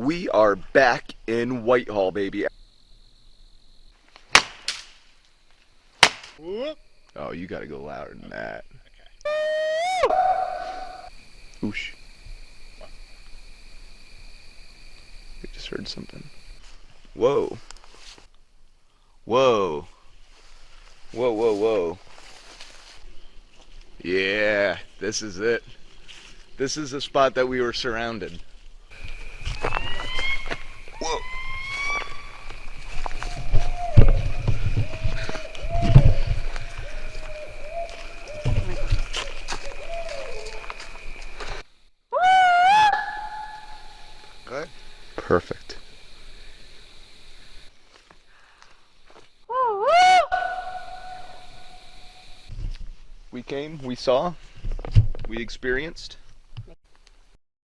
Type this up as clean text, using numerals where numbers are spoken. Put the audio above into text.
We are back in Whitehall, baby. Whoop. Oh, you gotta go louder than that. Okay. Oosh. I just heard something. Whoa. Whoa. Whoa, whoa, whoa. Yeah, this is it. This is the spot that we were surrounded. Whoa. Good. Perfect. We came, we saw, we experienced.